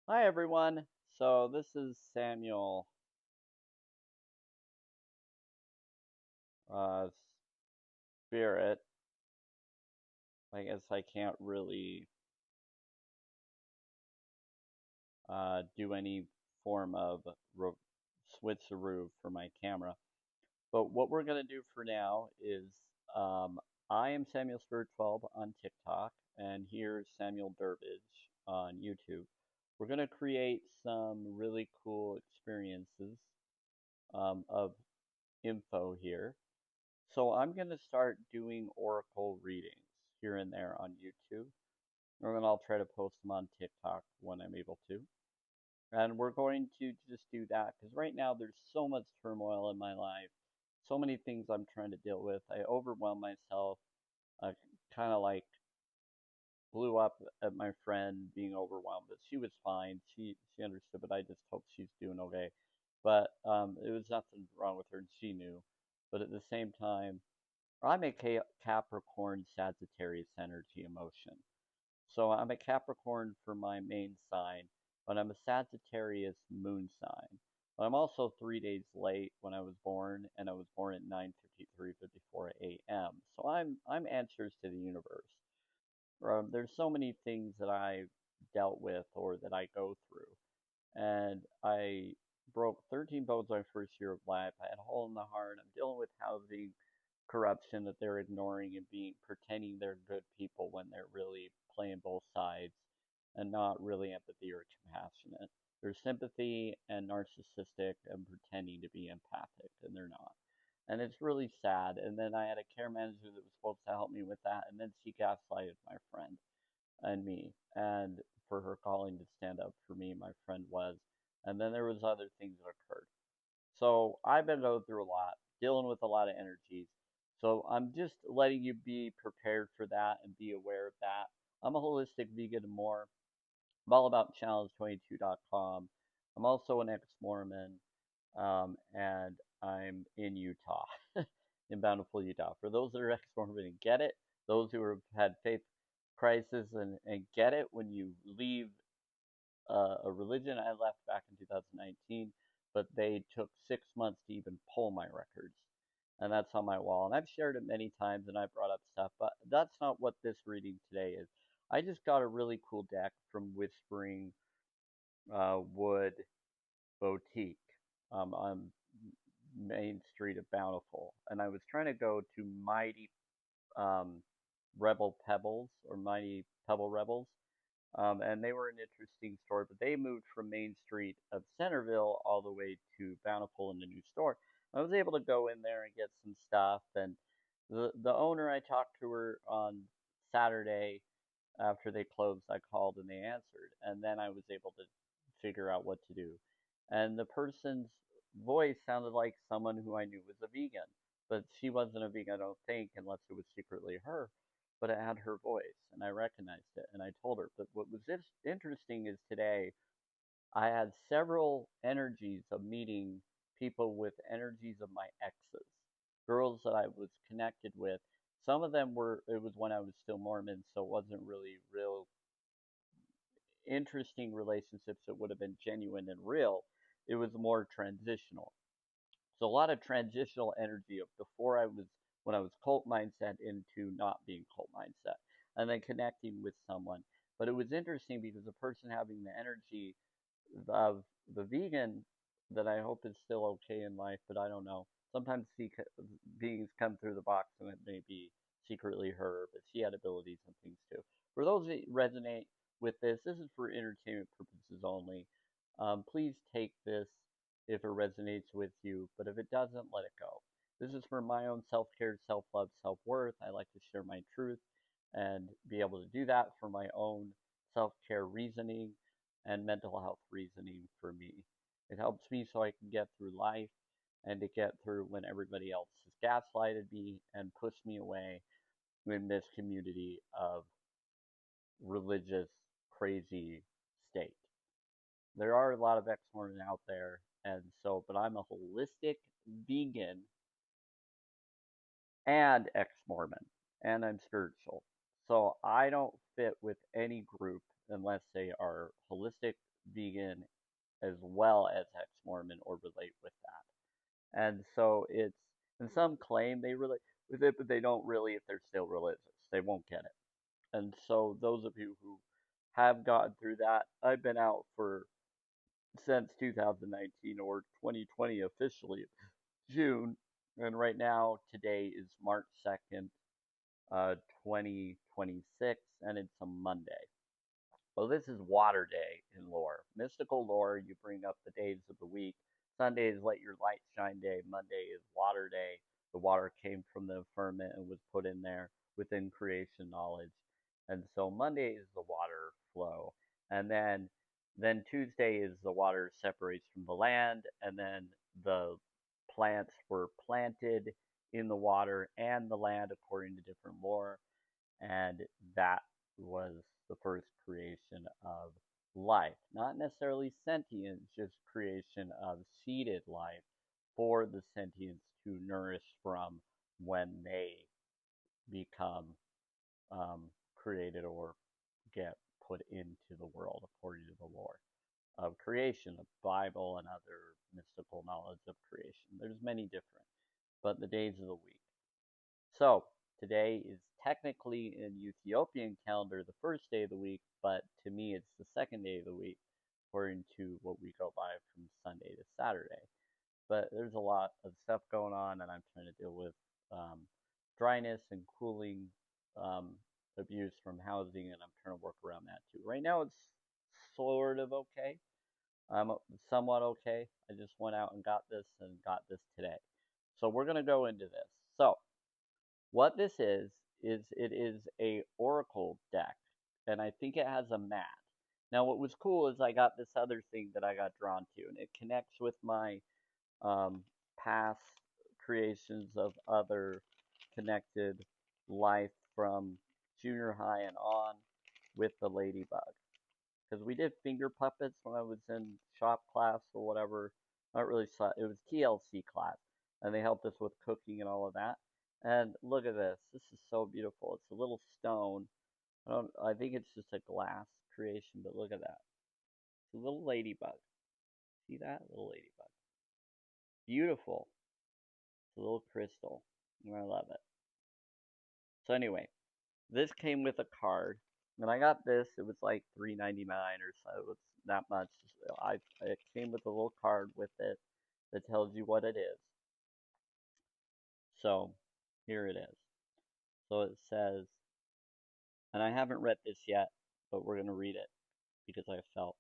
Hi everyone. So this is Samuel uh Spirit. I guess I can't really do any form of switcheroo for my camera. But what we're gonna do for now is I am Samuel Spirit 12 on TikTok and here's Samuel Durbridge on YouTube. We're gonna create some really cool experiences of info here. So I'm going to start doing oracle readings here and there on YouTube, and then I'll try to post them on TikTok when I'm able to. And we're going to just do that because right now there's so much turmoil in my life, so many things I'm trying to deal with. I overwhelm myself. I kind of like blew up at my friend being overwhelmed, but she was fine. She understood, but I just hope she's doing okay. But it was nothing wrong with her, and she knew. But at the same time, I'm a Capricorn Sagittarius energy emotion. So I'm a Capricorn for my main sign, but I'm a Sagittarius moon sign. But I'm also 3 days late when I was born, and I was born at 9:53:54 a.m. So I'm answers to the universe. There's so many things that I dealt with or that I go through, and I broke 13 bones my first year of life. I had a hole in the heart. I'm dealing with housing corruption that they're ignoring and being pretending they're good people when they're really playing both sides and not really empathy or compassionate. They're sympathy and narcissistic and pretending to be empathic and they're not. And it's really sad. And then I had a care manager that was supposed to help me with that, and then she gaslighted my friend and me, and for her calling to stand up for me, my friend was. And then there was other things that occurred. So I've been going through a lot, dealing with a lot of energies. So I'm just letting you be prepared for that and be aware of that. I'm a holistic vegan and more. I'm all about challenge22.com. I'm also an ex-Mormon, and I'm in Utah, in Bountiful, Utah. For those that are ex-Mormon and get it, those who have had faith crisis and get it, when you leave a religion. I left back in 2019, but they took 6 months to even pull my records. And that's on my wall. And I've shared it many times and I brought up stuff, but that's not what this reading today is. I just got a really cool deck from Whispering Wood Boutique on Main Street of Bountiful. And I was trying to go to Mighty um, Rebel Pebbles or Mighty Pebble Rebels, and they were an interesting store, but they moved from Main Street of Centerville all the way to Bountiful in the new store. I was able to go in there and get some stuff, and the owner, I talked to her on Saturday after they closed. I called and they answered, and then I was able to figure out what to do. And the person's voice sounded like someone who I knew was a vegan, but she wasn't a vegan, I don't think, unless it was secretly her, but it had her voice, and I recognized it, and I told her. But what was interesting is today I had several energies of meeting people with energies of my exes, girls that I was connected with. Some of them were, it was when I was still Mormon, so it wasn't really real interesting relationships that would have been genuine and real. It was more transitional. So a lot of transitional energy of before I was when I was cult mindset into not being cult mindset, and then connecting with someone. But it was interesting because the person having the energy of the vegan that I hope is still okay in life, but I don't know. Sometimes beings come through the box and it may be secretly her, but she had abilities and things too. For those that resonate with this, this is for entertainment purposes only. Please take this if it resonates with you, but if it doesn't, let it go. This is for my own self care, self love, self worth. I like to share my truth and be able to do that for my own self care reasoning and mental health reasoning for me. It helps me so I can get through life and to get through when everybody else has gaslighted me and pushed me away in this community of religious crazy state. There are a lot of ex-Mormon out there, and so, but I'm a holistic vegan and ex-Mormon, and I'm spiritual. So I don't fit with any group unless they are holistic well as ex-Mormon or relate with that. And so and some claim they relate with it, but they don't really if they're still religious. They won't get it. And so those of you who have gotten through that, I've been out for since 2019 or 2020 officially, June. And right now, today is March 2nd, 2026, and it's a Monday. Well, this is Water Day in lore. Mystical lore, you bring up the days of the week. Sunday is Let Your Light Shine Day. Monday is Water Day. The water came from the firmament and was put in there within creation knowledge. And so Monday is the water flow. And then Tuesday is the water separates from the land, and then the plants were planted in the water and the land according to different lore, and that was the first creation of life. Not necessarily sentience, just creation of seeded life for the sentience to nourish from when they become created or get put into the world according to the lore of creation, of Bible and other mystical knowledge of creation. There's many different, but the days of the week. So today is technically in Ethiopian calendar the first day of the week, but to me it's the second day of the week according to what we go by from Sunday to Saturday. But there's a lot of stuff going on, and I'm trying to deal with dryness and cooling abuse from housing, and I'm trying to work around that too. Right now it's sort of okay. I'm somewhat okay. I just went out and got this today. So we're going to go into this. So what this it is a oracle deck, and I think it has a mat. Now, what was cool is I got this other thing that I got drawn to, and it connects with my past creations of other connected life from junior high and on with the ladybug. Because we did finger puppets when I was in shop class or whatever. Not really, it was TLC class, and they helped us with cooking and all of that. And look at this. This is so beautiful. It's a little stone. I think it's just a glass creation, but look at that. It's a little ladybug. See that? Little ladybug. Beautiful. It's a little crystal. And I love it. So anyway, this came with a card. When I got this, it was like $3.99 or so. It was not much. It came with a little card with it that tells you what it is. So here it is. So it says, and I haven't read this yet, but we're going to read it because I felt.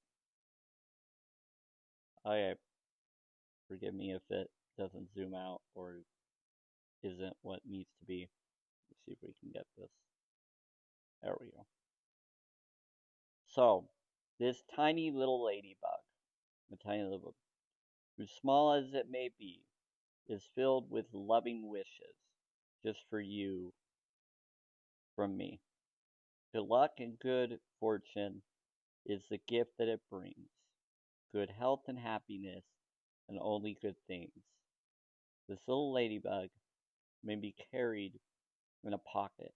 Okay, forgive me if it doesn't zoom out or isn't what needs to be. Let's see if we can get this. There we go. So, this tiny little ladybug, the tiny little, whose small as it may be, is filled with loving wishes just for you from me. Good luck and good fortune is the gift that it brings. Good health and happiness and only good things. This little ladybug may be carried in a pocket,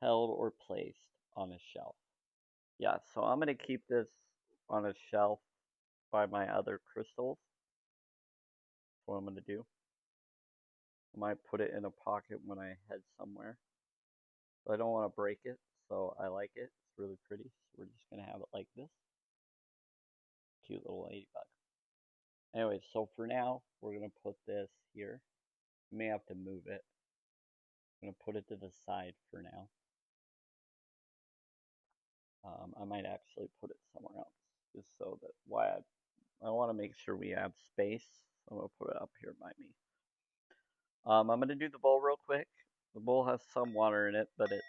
held or placed on a shelf. Yeah, so I'm going to keep this on a shelf by my other crystals. That's what I'm going to do. I might put it in a pocket when I head somewhere. But I don't want to break it, so I like it. It's really pretty. So we're just going to have it like this. Cute little ladybug. Anyway, so for now, we're going to put this here. You may have to move it. I'm going to put it to the side for now. I might actually put it somewhere else, just so that I want to make sure we have space. So I'm going to put it up here by me. I'm going to do the bowl real quick. The bowl has some water in it, but it's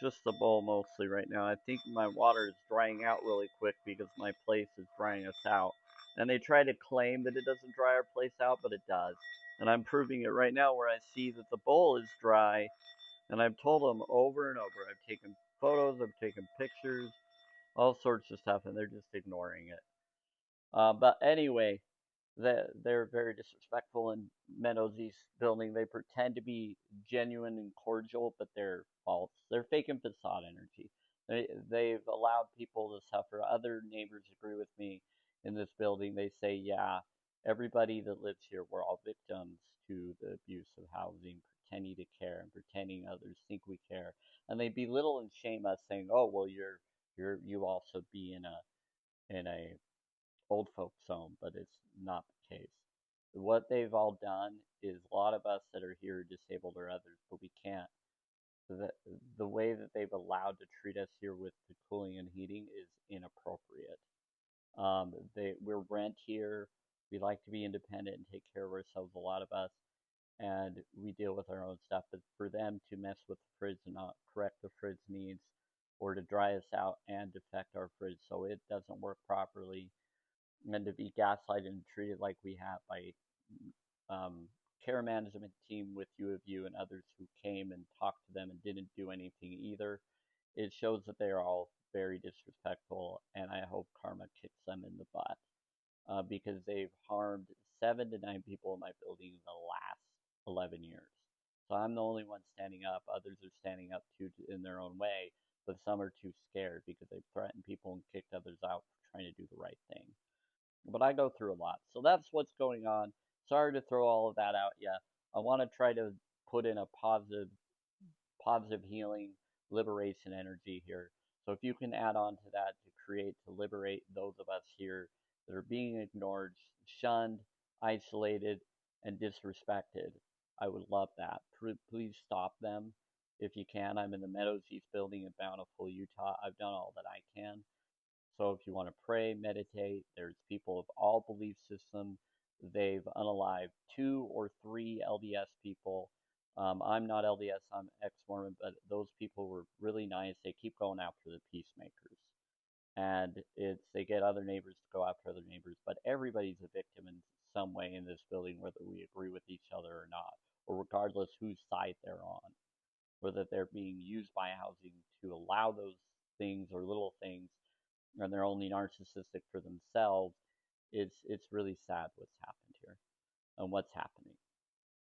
just the bowl mostly right now. I think my water is drying out really quick because my place is drying us out. And they try to claim that it doesn't dry our place out, but it does. And I'm proving it right now where I see that the bowl is dry. And I've told them over and over. I've taken photos, I've taken pictures, all sorts of stuff, and they're just ignoring it. But anyway, they're very disrespectful in Meadows East building. They pretend to be genuine and cordial, but they're false. They're faking facade energy. They've allowed people to suffer. Other neighbors agree with me. in this building, they say, yeah, everybody that lives here, we're all victims to the abuse of housing, pretending to care and pretending others think we care. And they belittle and shame us, saying, oh, well, you also be in a old folks home, but it's not the case. What they've all done is a lot of us that are here are disabled or others, but we can't. The, the way that they've allowed to treat us here with the cooling and heating is inappropriate. We're rent here. We like to be independent and take care of ourselves, a lot of us, and we deal with our own stuff. But for them to mess with the fridge and not correct the fridge needs, or to dry us out and defect our fridge so it doesn't work properly, and to be gaslighted and treated like we have by care management team with U of U and others who came and talked to them and didn't do anything either. It shows that they are all very disrespectful, and I hope karma kicks them in the butt because they've harmed 7 to 9 people in my building in the last 11 years. So I'm the only one standing up. Others are standing up too in their own way, but some are too scared because they've threatened people and kicked others out for trying to do the right thing. But I go through a lot. So that's what's going on. Sorry to throw all of that out. Yeah, I want to try to put in a positive healing, liberation energy here. So if you can add on to that to create, to liberate those of us here that are being ignored, shunned, isolated, and disrespected, I would love that. Please stop them if you can. I'm in the Meadows East building in Bountiful, Utah. I've done all that I can. So if you want to pray, meditate, there's people of all belief systems. They've unalived 2 or 3 LDS people. I'm not LDS, I'm ex-Mormon, but those people were really nice. They keep going after the peacemakers. And they get other neighbors to go after other neighbors, but everybody's a victim in some way in this building, whether we agree with each other or not, or regardless whose side they're on, whether they're being used by housing to allow those things or little things and they're only narcissistic for themselves, it's really sad what's happened here and what's happening.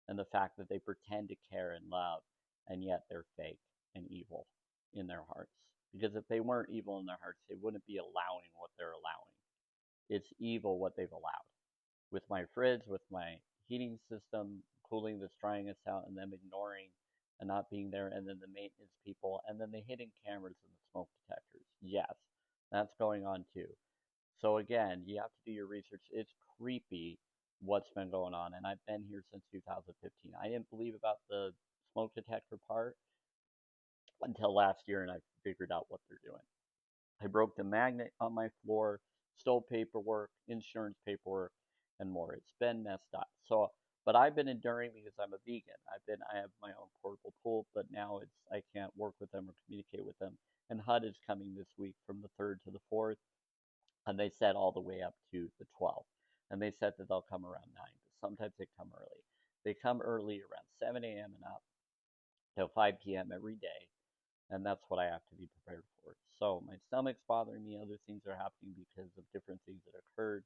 And the fact that they pretend to care and love and yet they're fake and evil in their hearts. Because if they weren't evil in their hearts, they wouldn't be allowing what they're allowing. It's evil what they've allowed. With my fridge, with my heating system, cooling that's drying us out, and them ignoring and not being there, and then the maintenance people, and then the hidden cameras and the smoke detectors. Yes, that's going on too. So again, you have to do your research. It's creepy what's been going on, and I've been here since 2015. I didn't believe about the smoke detector part until last year, and I figured out what they're doing. I broke the magnet on my floor, stole paperwork, insurance paperwork, and more. It's been messed up. So, but I've been enduring because I'm a vegan. I have my own portable pool, but now I can't work with them or communicate with them. And HUD is coming this week from the 3rd to the 4th, and they said all the way up to the 12th. And they said that they'll come around 9, but sometimes they come early. They come early around 7 a.m. and up till 5 p.m. every day, and that's what I have to be prepared for. So my stomach's bothering me. Other things are happening because of different things that occurred,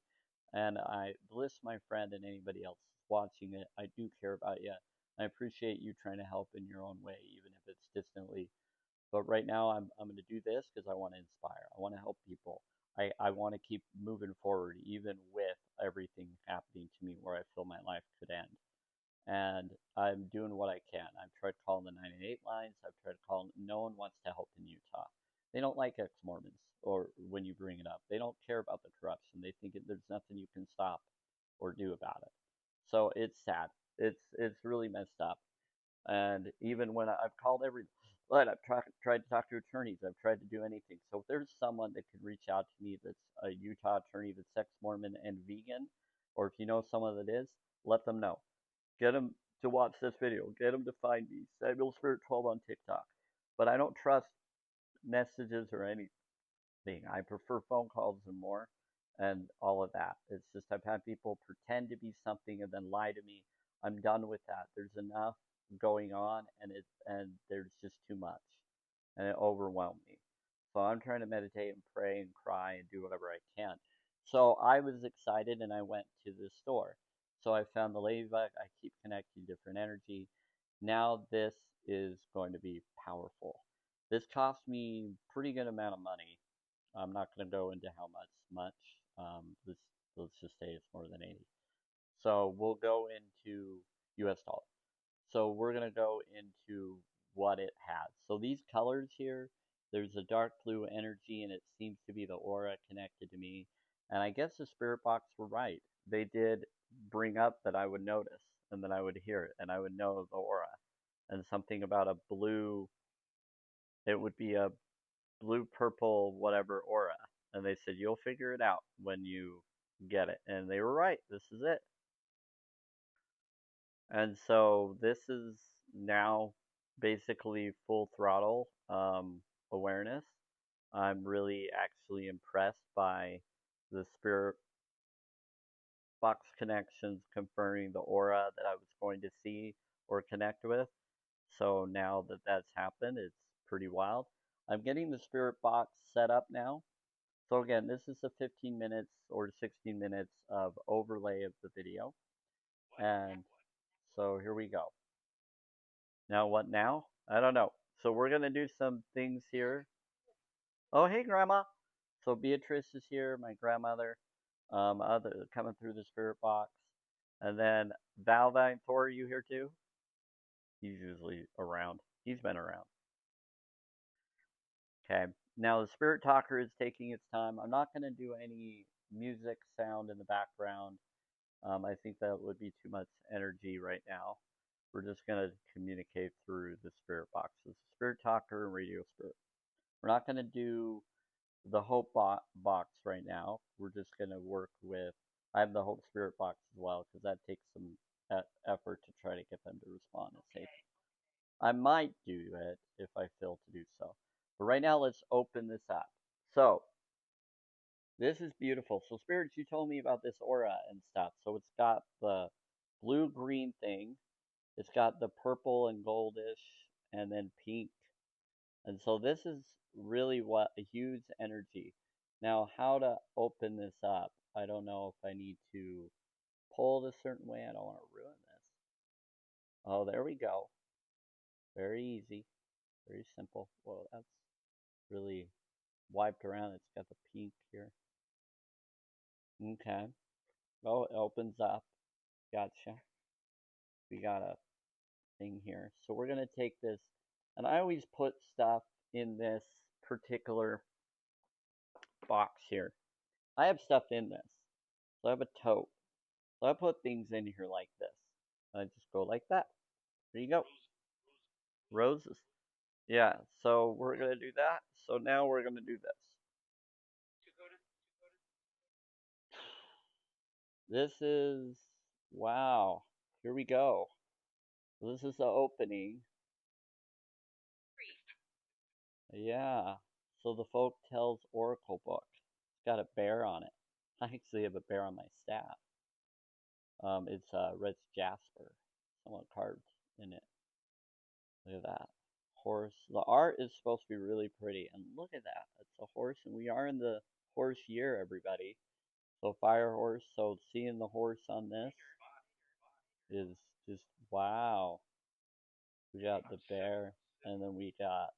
and I bless my friend and anybody else watching it. I do care about you. I appreciate you trying to help in your own way, even if it's distantly. But right now, I'm going to do this because I want to inspire. I want to help people. I want to keep moving forward, even with everything happening to me where I feel my life could end. And I'm doing what I can. I've tried calling the 988 lines. I've tried calling. No one wants to help in Utah. They don't like ex-Mormons, or when you bring it up, they don't care about the corruption. They think there's nothing you can stop or do about it. So it's sad. It's really messed up. And even when I've called but I've tried to talk to attorneys. I've tried to do anything. So if there's someone that can reach out to me that's a Utah attorney that's ex-Mormon and vegan, or if you know someone that is, let them know. Get them to watch this video. Get them to find me, Samuel Spirit 12 on TikTok. But I don't trust messages or anything. I prefer phone calls and more and all of that. It's just I've had people pretend to be something and then lie to me. I'm done with that. There's enough going on and there's just too much. And it overwhelmed me. So I'm trying to meditate and pray and cry and do whatever I can. So I was excited and I went to the store. So I found the ladybug. I keep connecting different energy. Now this is going to be powerful. This cost me pretty good amount of money. I'm not going to go into how much. Let's just say it's more than 80. So we'll go into US dollars. So we're going to go into what it has. So these colors here, there's a dark blue energy and it seems to be the aura connected to me. And I guess the spirit box were right. They did bring up that I would notice and that I would hear it and I would know the aura. And something about a blue, it would be a blue, purple, whatever aura. And they said, you'll figure it out when you get it. And they were right. This is it. And so this is now basically full throttle awareness. I'm really actually impressed by the spirit box connections confirming the aura that I was going to see or connect with. So now that that's happened, it's pretty wild. I'm getting the spirit box set up now. So again, this is the 15 minutes or 16 minutes of overlay of the video. And so here we go. Now what now? I don't know. So we're gonna do some things here. Oh, hey, Grandma. So Beatrice is here, my grandmother. Other coming through the spirit box, and then Valvine Thor. Are you here too? He's usually around. He's been around. Okay. Now the spirit talker is taking its time. I'm not gonna do any music sound in the background. I think that would be too much energy right now. We're just gonna communicate through the spirit boxes, spirit talker and radio spirit. We're not going to do the hope box right now. We're just going to work with, I have the hope spirit box as well because that takes some effort to try to get them to respond and say, I might do it if I fail to do so. But right now, let's open this up. So, this is beautiful. So, spirits, you told me about this aura and stuff. So, it's got the blue-green thing. It's got the purple and goldish and then pink. And so this is really what a huge energy. Now, how to open this up? I don't know if I need to pull it a certain way. I don't want to ruin this. Oh, there we go. Very easy. Very simple. Whoa, that's really wiped around. It's got the pink here. Okay. Oh, it opens up. Gotcha. We got a thing here. So we're going to take this, and I always put stuff in this particular box here. I have stuff in this. So I have a tote. So I put things in here like this. I just go like that. There you go. Roses. Yeah, so we're going to do that. So now we're going to do this. This is, wow. Here we go. This is the opening. Yeah. So the Folktails Oracle book. It's got a bear on it. I actually have a bear on my staff. It's red jasper. Someone carved in it. Look at that. Horse. The art is supposed to be really pretty. And look at that. It's a horse. And we are in the horse year, everybody. So fire horse. So seeing the horse on this is just wow. We got the bear. And then we got,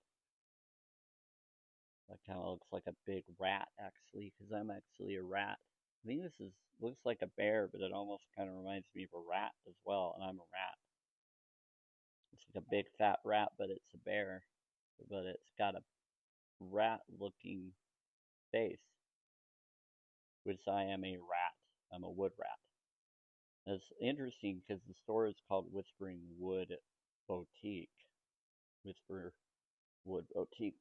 that kind of looks like a big rat, actually. Because I'm actually a rat. I think this is, looks like a bear, but it almost kind of reminds me of a rat as well. And I'm a rat. It's like a big fat rat, but it's a bear. But it's got a rat looking face, which I am a rat. I'm a wood rat. It's interesting because the store is called Whispering Wood Boutique. Whisper Wood Boutique.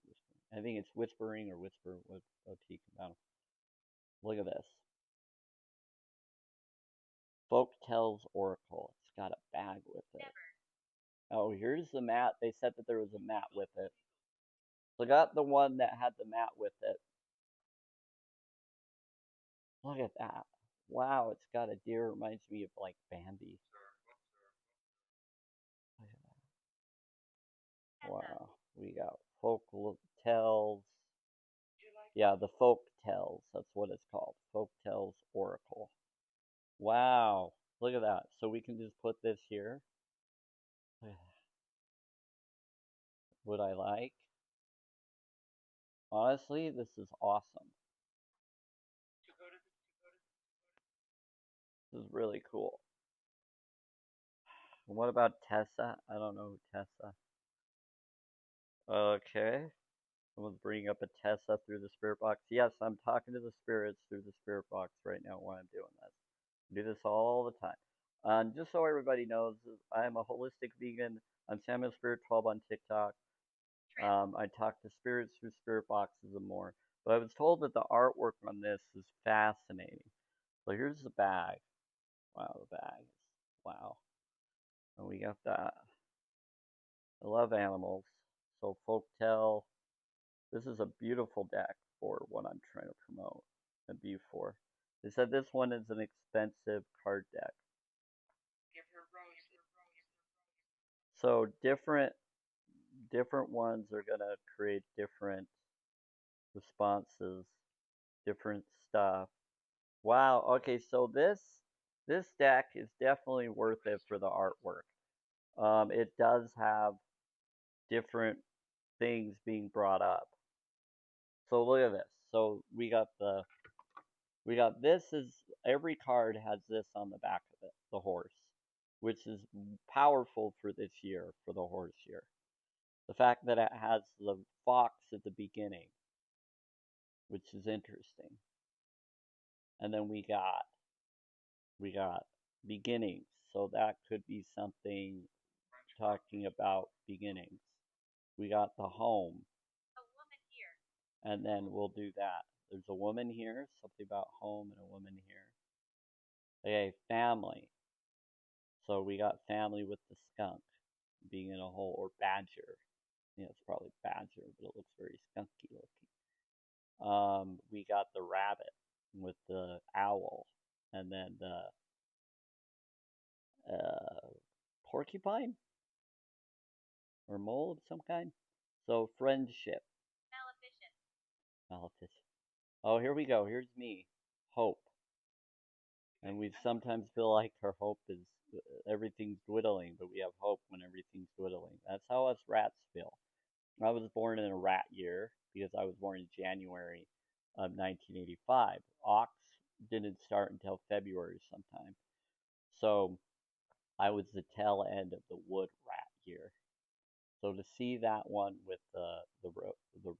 I think it's Whispering or Whisper Wood Boutique. I don't know. Look at this. Folktails Oracle. It's got a bag with it. Oh, here's the mat. They said that there was a mat with it. So I got the one that had the mat with it. Look at that. Wow, it's got a deer. It reminds me of like Bambi. Wow. We got folk tales. Yeah, the Folktails. That's what it's called. Folktails Oracle. Wow. Look at that. So we can just put this here. Would I like? Honestly, this is awesome. is really cool. What about Tessa? I don't know who Tessa. Okay. Someone's bringing up a Tessa through the spirit box. Yes, I'm talking to the spirits through the spirit box right now while I'm doing this. I do this all the time. Just so everybody knows, I am a holistic vegan. I'm Samuel Spirit 12 on TikTok. I talk to spirits through spirit boxes and more. But I was told that the artwork on this is fascinating. So here's the bag. Wow, the bag. Wow. And we got that. I love animals. So Folktail. This is a beautiful deck for what I'm trying to promote and be for. They said this one is an expensive card deck. So different ones are gonna create different responses, different stuff. Wow. Okay, so this deck is definitely worth it for the artwork. It does have different things being brought up. So look at this. So we got this is every card has this on the back of it, the horse, which is powerful for this year, for the horse year. The fact that it has the fox at the beginning, which is interesting. And then we got beginnings. So that could be something talking about beginnings. We got the home. And then we'll do that. There's a woman here, something about home and a woman here. Okay, family. So we got family with the skunk being in a hole, or badger. Yeah, it's probably badger, but it looks very skunky looking. We got the rabbit with the owl, and then the porcupine or mole of some kind. So friendship, maleficent. Oh, here we go. Here's me, hope, and we sometimes feel like our hope is everything's dwindling, but we have hope when everything's dwindling. That's how us rats feel. I was born in a rat year because I was born in January of 1985. Ox didn't start until February sometime. So I was the tail end of the wood rat year. So to see that one with the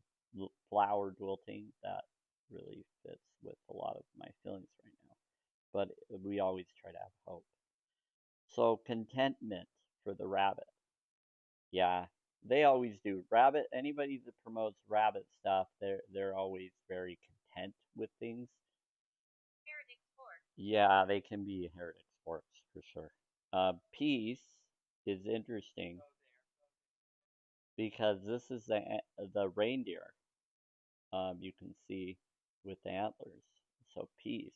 flower wilting, that really fits with a lot of my feelings right now. But we always try to have hope. So contentment for the rabbit. Yeah, they always do. Rabbit, anybody that promotes rabbit stuff, they're always very content with things. Yeah, they can be heretic sports for sure. Peace is interesting because this is the reindeer. You can see with the antlers. So peace.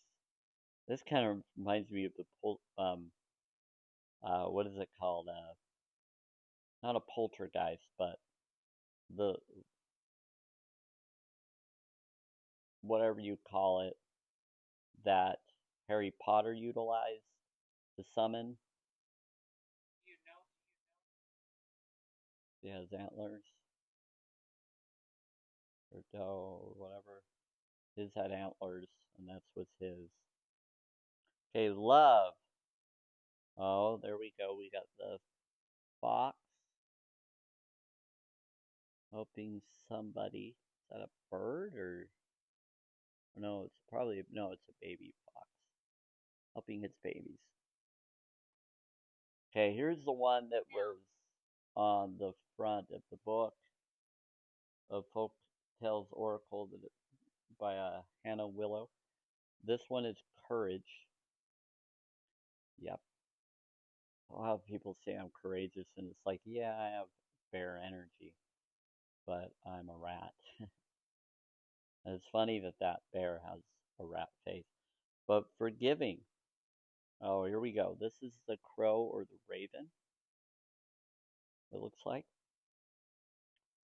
This kind of reminds me of the what is it called? Not a poltergeist, but the whatever you call it that Harry Potter utilized to summon. He has antlers or doe or whatever. His had antlers, and that's what's his. Okay, love. Oh, there we go. We got the fox helping somebody. Is that a bird or no? It's probably no. It's a baby fox helping its babies. Okay, here's the one that was on the front of the book of Folk Tales Oracle by Hannah Willow. This one is courage. Yep. A lot of people say I'm courageous, and it's like, yeah, I have bear energy, but I'm a rat. And it's funny that that bear has a rat face. But forgiving. Oh, here we go. This is the crow or the raven, it looks like.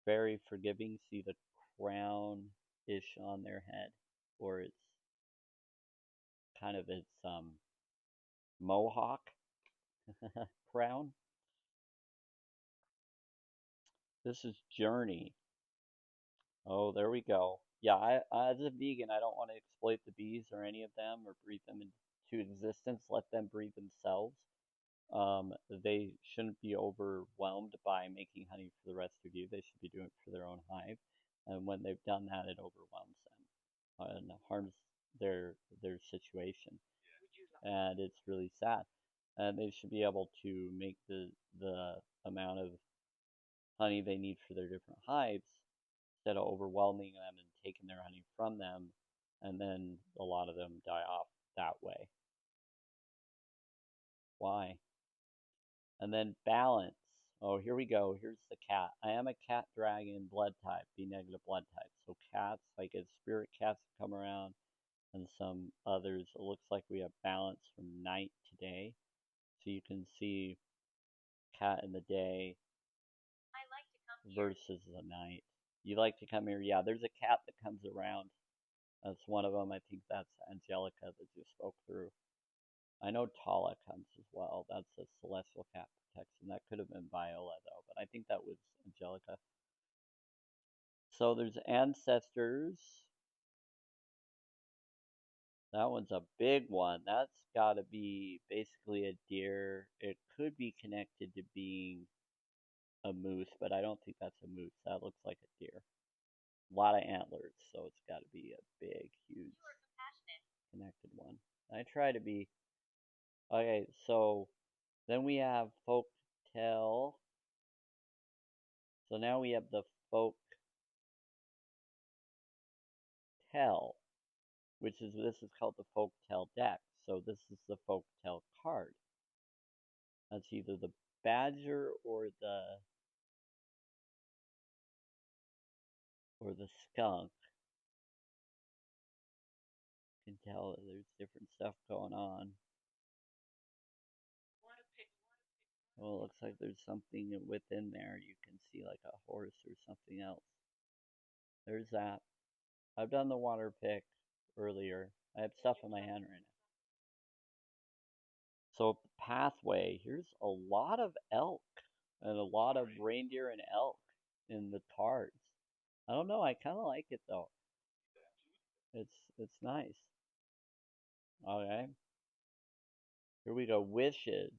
Very forgiving. See the crown ish on their head, or it's kind of its mohawk crown. This is journey. Oh, there we go. Yeah, as a vegan, I don't want to exploit the bees or any of them or breed them into to existence, let them breed themselves. They shouldn't be overwhelmed by making honey for the rest of you. They should be doing it for their own hive. And when they've done that, it overwhelms them and harms their situation. And it's really sad. And they should be able to make the amount of honey they need for their different hives instead of overwhelming them and taking their honey from them, and then a lot of them die off that way. Why? And then balance. Oh, here we go. Here's the cat. I am a cat dragon blood type, B negative blood type. So cats, like it's spirit cats that come around and some others. It looks like we have balance from night to day. So you can see cat in the day versus the night. You like to come here? Yeah, there's a cat that comes around. That's one of them. I think that's Angelica that you spoke through. I know Tala comes as well. That's a celestial cat protection. That could have been Viola though, but I think that was Angelica. So there's ancestors. That one's a big one. That's got to be basically a deer. It could be connected to being a moose, but I don't think that's a moose. That looks like a deer. A lot of antlers, so it's got to be a big, huge connected one. I try to be. Okay, so then we have Folktail. So now we have the Folktale, which is this is called the Folktale deck. So this is the Folktale card. That's either the badger or the skunk. You can tell that there's different stuff going on. Well, it looks like there's something within there. You can see like a horse or something else. There's that. I've done the water pick earlier. I have stuff in my hand right now. So pathway, here's a lot of elk and a lot of reindeer and elk in the cards. I don't know, I kind of like it though. It's nice. Okay. Here we go. Wishes.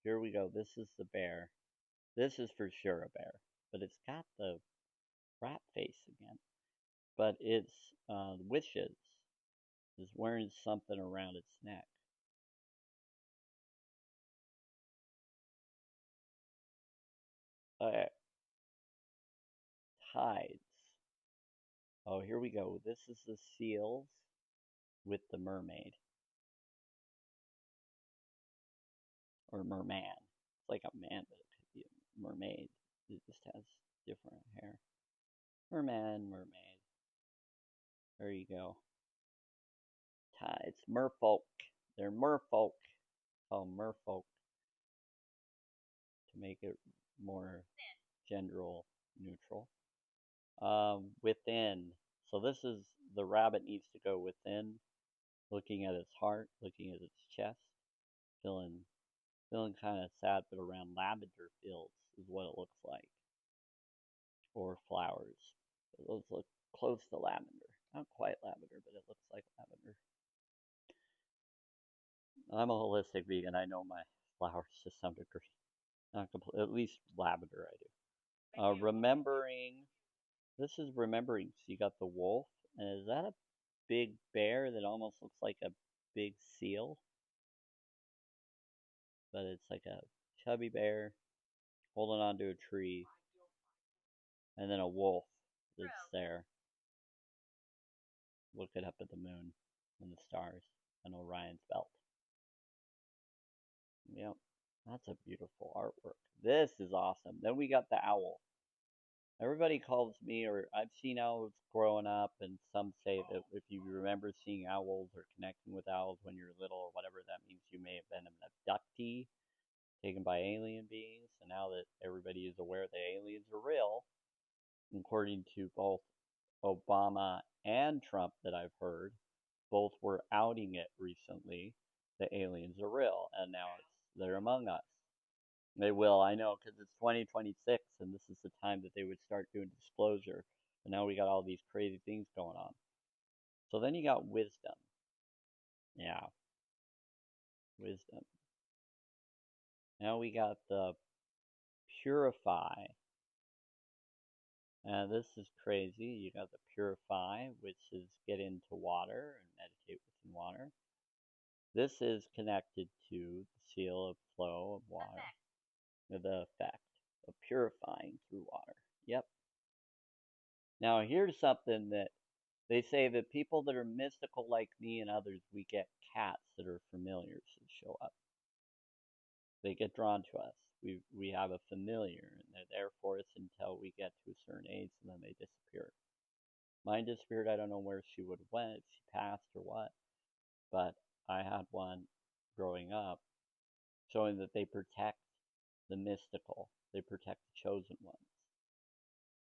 Here we go. This is the bear. This is for sure a bear, but it's got the rat face again. But it's wishes is wearing something around its neck. Okay. Tides. Oh, here we go. This is the seals with the mermaid. Or merman. It's like a man, but it could be a mermaid. It just has different hair. Merman, mermaid. There you go. Tides. Merfolk. They're merfolk. Call them merfolk to make it more gender neutral. Within. So this is the rabbit needs to go within, looking at its heart, looking at its chest, feeling kind of sad, but around lavender fields is what it looks like, or flowers. Those look close to lavender, not quite lavender, but it looks like lavender. I'm a holistic vegan. I know my flowers to some degree, not complete, at least lavender I do. Remembering. This is remembering. So you got the wolf, and is that a big bear that almost looks like a big seal? But it's like a chubby bear holding onto a tree, and then a wolf that's there looking up at the moon and the stars and Orion's belt. Yep, that's a beautiful artwork. This is awesome. Then we got the owl. Everybody calls me, or I've seen owls growing up, and some say that if you remember seeing owls or connecting with owls when you're little or whatever, that means you may have been an abductee taken by alien beings. And now that everybody is aware that aliens are real, according to both Obama and Trump that I've heard, both were outing it recently. The aliens are real, and now they're among us. They will, I know, because it's 2026, and this is the time that they would start doing disclosure. And now we got all these crazy things going on. So then you got wisdom. Yeah. wisdom. Now we got the purify. This is crazy. You got the purify, which is get into water and meditate within water. This is connected to the seal of flow of water, the effect of purifying through water. Yep. Now here's something that they say that people that are mystical like me and others, we get cats that are familiars that show up. They get drawn to us. We have a familiar, and they're there for us until we get to a certain age, and then they disappear. Mine disappeared. I don't know where she would have went, if she passed or what. But I had one growing up, showing that they protect the mystical. They protect the chosen ones.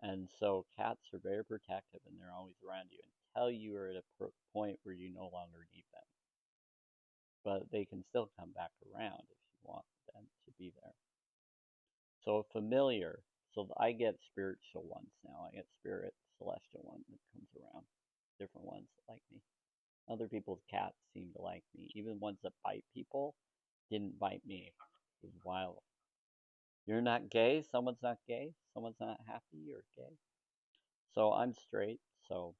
And so cats are very protective, and they're always around you until you are at a point where you no longer need them. But they can still come back around if you want them to be there. So familiar. So I get spiritual ones now. I get spirit, celestial one that comes around. Different ones that like me. Other people's cats seem to like me. Even ones that bite people didn't bite me. It was wild. You're not gay? Someone's not gay? Someone's not happy or gay? So I'm straight, so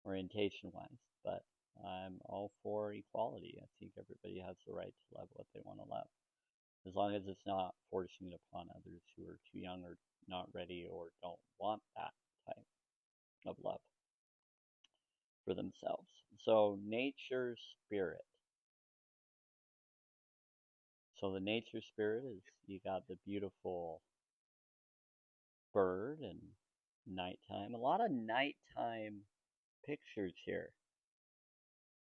orientation wise, but I'm all for equality. I think everybody has the right to love what they want to love, as long as it's not forcing it upon others who are too young or not ready or don't want that type of love for themselves. So, nature spirit. So, the nature spirit is you got the beautiful bird and nighttime. A lot of nighttime pictures here.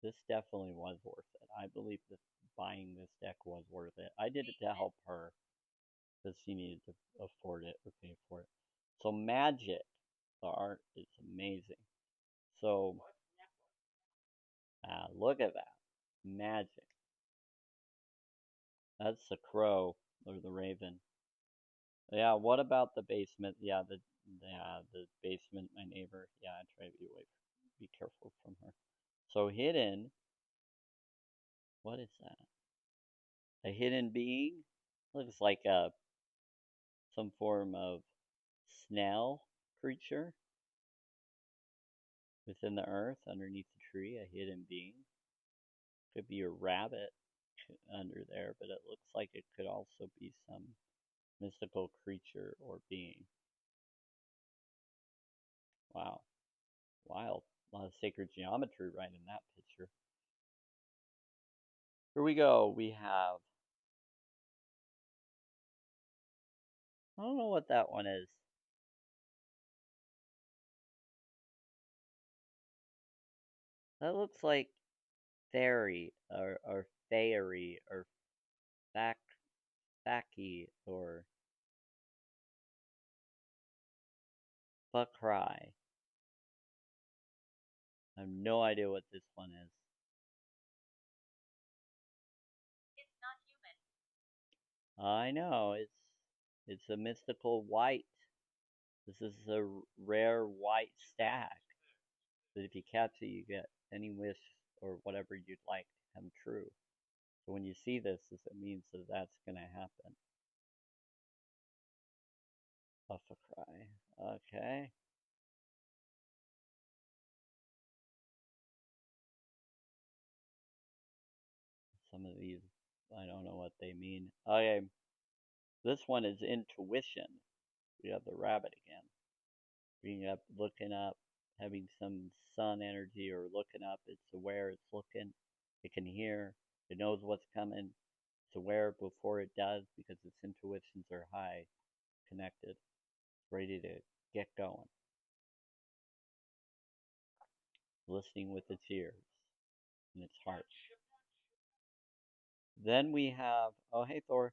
This definitely was worth it. I believe that buying this deck was worth it. I did it to help her because she needed to afford it or pay for it. So magic, the art is amazing. So look at that magic. That's the crow or the raven. Yeah. What about the basement? The basement. My neighbor. Yeah, I try to be careful from her. So hidden. What is that? A hidden being? Looks like some form of snail creature within the earth underneath the tree, a hidden being. Could be a rabbit under there, but it looks like it could also be some mystical creature or being. Wow. Wild. A lot of sacred geometry right in that picture. Here we go. We have, I don't know what that one is. That looks like fairy or fairy or fac facky or fuckry. I have no idea what this one is. I know it's a mystical white. This is a rare white stack that if you catch it, you get any wish or whatever you'd like to come true. So when you see this, it means that that's going to happen. Buffacry. Okay. Some of these, I don't know what they mean. Okay. This one is intuition. We have the rabbit again. Being up, looking up, having some sun energy or looking up. It's aware, it's looking, it can hear, it knows what's coming. It's aware before it does because its intuitions are high, connected, ready to get going. Listening with its ears and its heart. Then we have, oh, hey, Thor.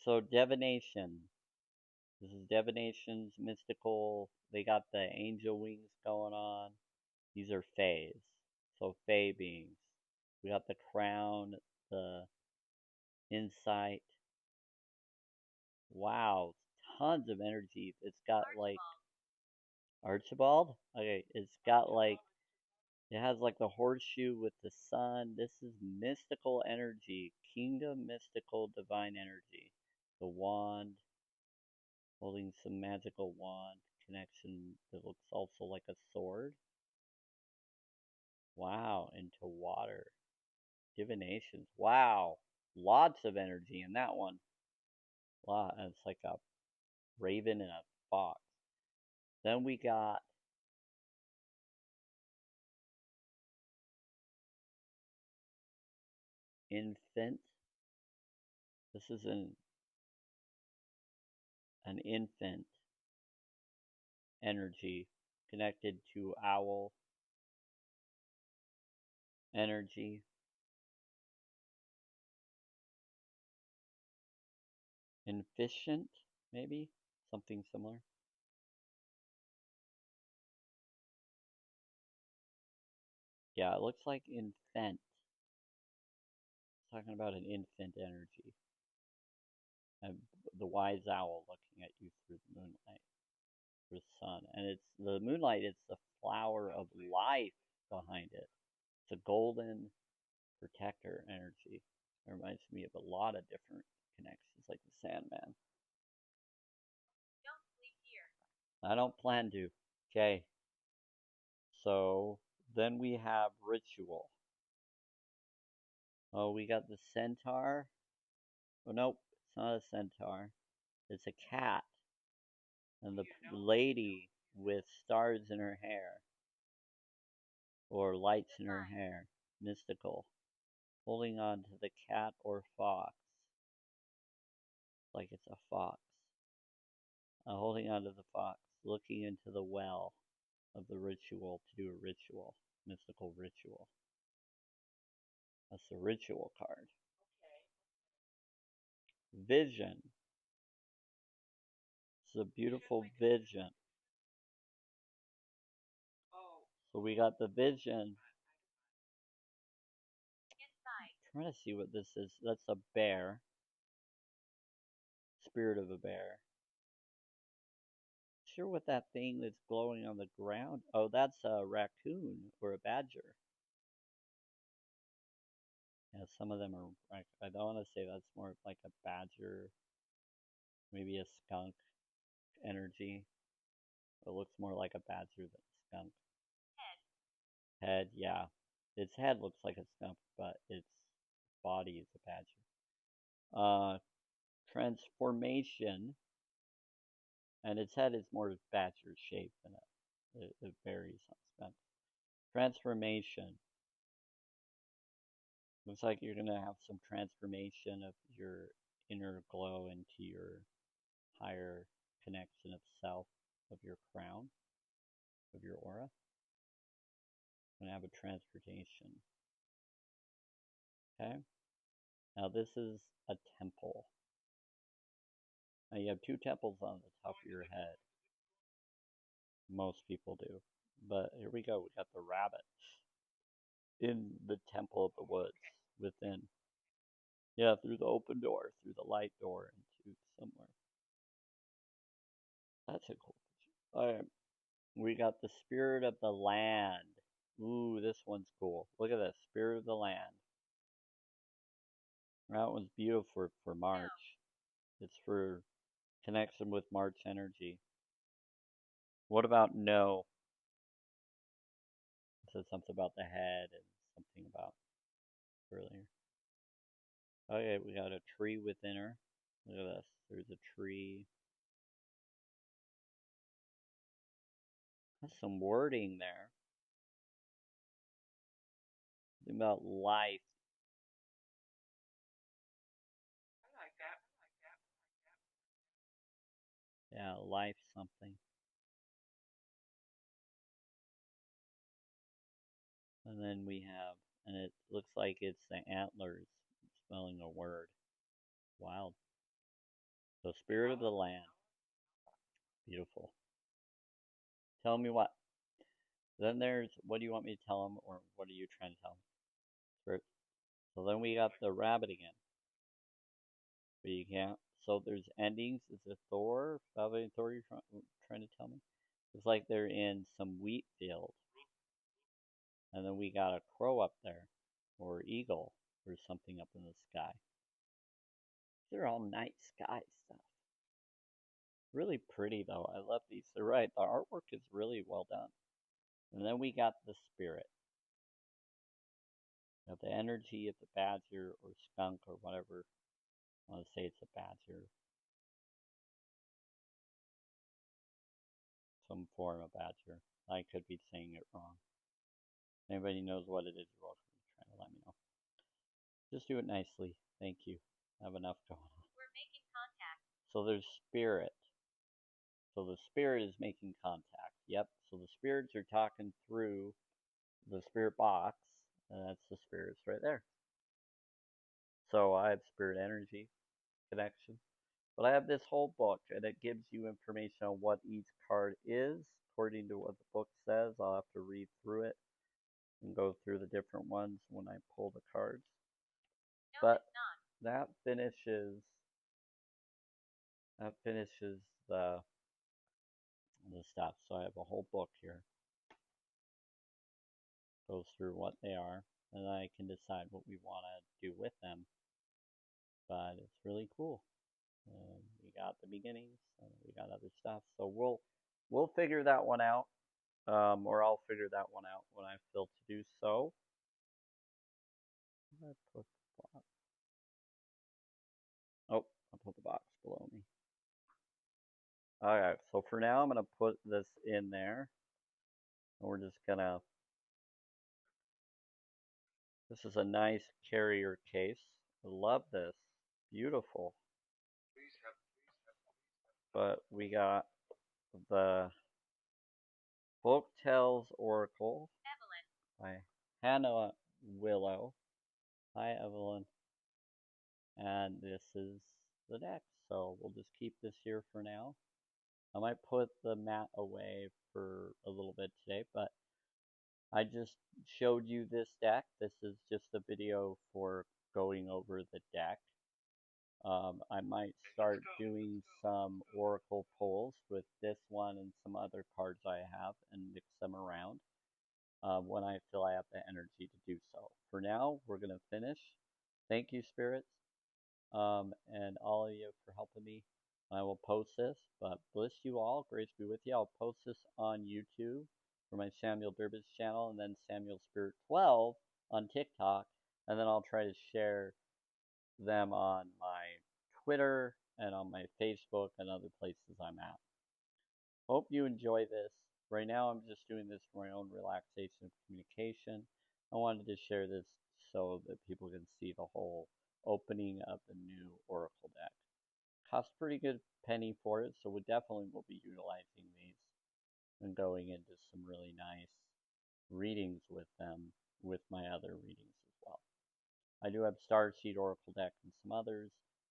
So, divination. This is divination's mystical. They got the angel wings going on. These are fays. So, fey beings. We got the crown, the insight. Wow, tons of energy. It's got like Archibald? Okay, it's got like It has like the horseshoe with the sun. This is mystical energy, kingdom, mystical, divine energy. The wand, holding some magical wand connection that looks also like a sword. Wow, into water. Divinations. Wow, lots of energy in that one. Lot. And it's like a raven and a fox. Then we got infant. This is an infant energy connected to owl energy. Efficient, maybe? Something similar. Yeah, it looks like infant. It's talking about an infant energy. And the wise owl looking at you through the moonlight, through the sun. And it's the moonlight, it's the flower of life behind it. It's a golden protector energy. It reminds me of a lot of different connections, like the Sandman. I don't plan to. Okay, so then we have ritual. Oh, we got the centaur. Oh, nope, it's not a centaur. It's a cat. And the lady with stars in her hair, or lights in her hair, mystical, holding on to the cat or fox, like it's a fox. Holding on to the fox, looking into the well of the ritual to do a ritual, mystical ritual. That's the ritual card. Vision. It's a beautiful vision. So we got the vision. I'm trying to see what this is. That's a bear. Spirit of a bear. Sure what that thing that's glowing on the ground. Oh, that's a raccoon or a badger. Yeah, some of them are. I don't want to say that's more like a badger, maybe a skunk energy. It looks more like a badger than a skunk. Head, yeah. Its head looks like a skunk, but its body is a badger. Transformation, and its head is more badger shaped than it varies on skunk. Transformation. Looks like you're gonna have some transformation of your inner glow into your higher connection of self, of your crown, of your aura. Gonna have a transformation. Okay. Now this is a temple. Now you have two temples on the top of your head. Most people do. But here we go. We got the rabbit in the temple of the woods within. Yeah, through the open door, through the light door into somewhere. That's a cool picture. Alright. We got the spirit of the land. Ooh, this one's cool. Look at this. Spirit of the land. That one's beautiful for March. It's for connection with March energy. What about no? It said something about the head and something about earlier. Okay, we got a tree within her. Look at this. There's a tree. That's some wording there. Something about life. Yeah, life something. And then we have, and it looks like it's the antlers spelling a word. Wild. So, spirit of the land. Beautiful. Tell me what. Then there's, what do you want me to tell them, or what are you trying to tell them? Spirit. So then we got the rabbit again. But you can't. So there's endings. Is it Thor? Probably Thor you're trying to tell me? It's like they're in some wheat field. And then we got a crow up there, or eagle, or something up in the sky. They're all night sky stuff. Really pretty though. I love these. They're right. The artwork is really well done. And then we got the spirit. Got the energy of the badger or skunk or whatever. I want to say it's a badger. Some form of badger. I could be saying it wrong. Anybody knows what it is, you're welcome to try to let me know. Just do it nicely. Thank you. I have enough going on. We're making contact. So there's spirit. So the spirit is making contact. Yep. So the spirits are talking through the spirit box, and that's the spirits right there. So I have spirit energy connection. But I have this whole book, and it gives you information on what each card is, according to what the book says. I'll have to read through it and go through the different ones when I pull the cards. No, but that finishes the stuff. So I have a whole book here. Goes through what they are, and I can decide what we want to do with them. But it's really cool. We got the beginnings, and we got other stuff. So we'll figure that one out, or I'll figure that one out when I feel to do so. I put the box. Oh, I put the box below me. Alright, so for now I'm gonna put this in there. And we're just gonna. This is a nice carrier case. I love this. Beautiful. But we got the Folktails Oracle by Hannah Willow. Hi, Evelyn. And this is the deck. So we'll just keep this here for now. I might put the mat away for a little bit today, but I just showed you this deck. This is just a video for going over the deck. I might start doing some oracle pulls with this one and some other cards I have and mix them around when I feel I have the energy to do so. For now, we're going to finish. Thank you, spirits, and all of you for helping me. I will post this, but bless you all. Grace be with you. I'll post this on YouTube for my Samuel Durbis channel, and then Samuel Spirit 12 on TikTok, and then I'll try to share them on my Twitter and on my Facebook and other places I'm at. Hope you enjoy this. Right now I'm just doing this for my own relaxation and communication. I wanted to share this so that people can see the whole opening of the new Oracle deck. Cost pretty good penny for it, so we definitely will be utilizing these and going into some really nice readings with them with my other readings as well. I do have Starseed Oracle deck and some others,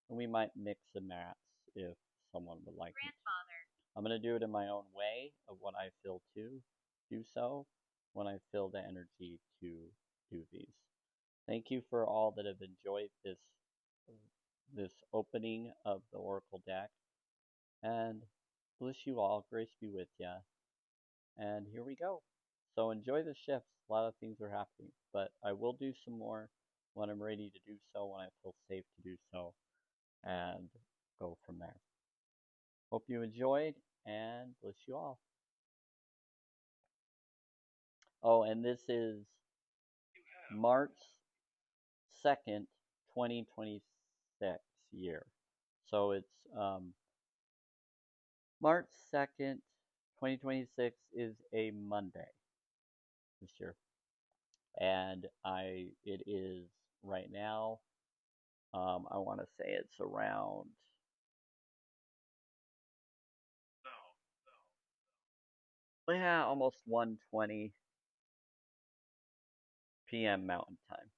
and we might mix and match if someone would like me to. I'm going to do it in my own way of what I feel to do so when I feel the energy to do these. Thank you for all that have enjoyed this opening of the Oracle deck, and bless you all. Grace be with you. And here we go. So enjoy the shifts. A lot of things are happening, but I will do some more when I'm ready to do so, when I feel safe to do so, and go from there. Hope you enjoyed, and bless you all. Oh, and this is March 2nd, 2026 year. So it's March 2nd, 2026 is a Monday this year. And it is right now, I want to say it's around almost 1:20 p.m. Mountain Time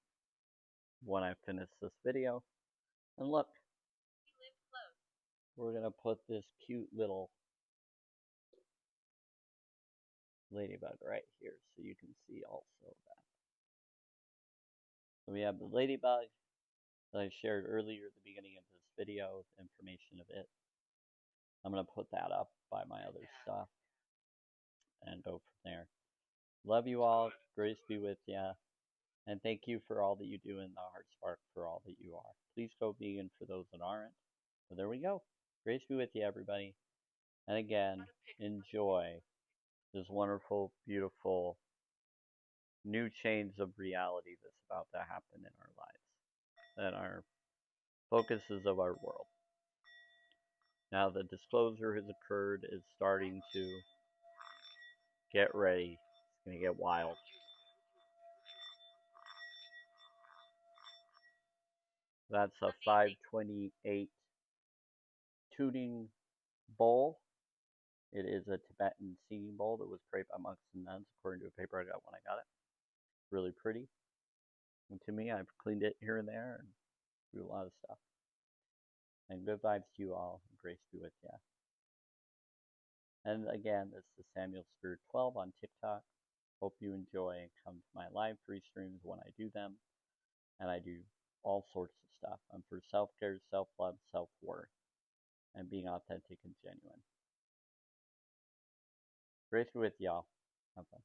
when I finish this video. And look, we're gonna put this cute little ladybug right here so you can see also that. So we have the ladybug that I shared earlier at the beginning of this video, the information of it. I'm gonna put that up by my other stuff and go from there. Love you all. Grace be with you. And thank you for all that you do in the Heart Spark for all that you are. Please go vegan for those that aren't. So there we go. Grace be with you, everybody. And again, enjoy this wonderful, beautiful new change of reality that's about to happen in our lives, that are focuses of our world. Now the disclosure has occurred, is starting to get ready. It's going to get wild. That's a 528 tuning bowl. It is a Tibetan singing bowl that was prayed by monks and nuns, according to a paper I got when I got it. Really pretty. And to me, I've cleaned it here and there and do a lot of stuff. And good vibes to you all. Grace be with you. And again, this is Samuel Spirit 12 on TikTok. Hope you enjoy and come to my live free streams when I do them. And I do all sorts of stuff. I'm for self-care, self-love, self-worth, and being authentic and genuine. Grace be with y'all. Have fun.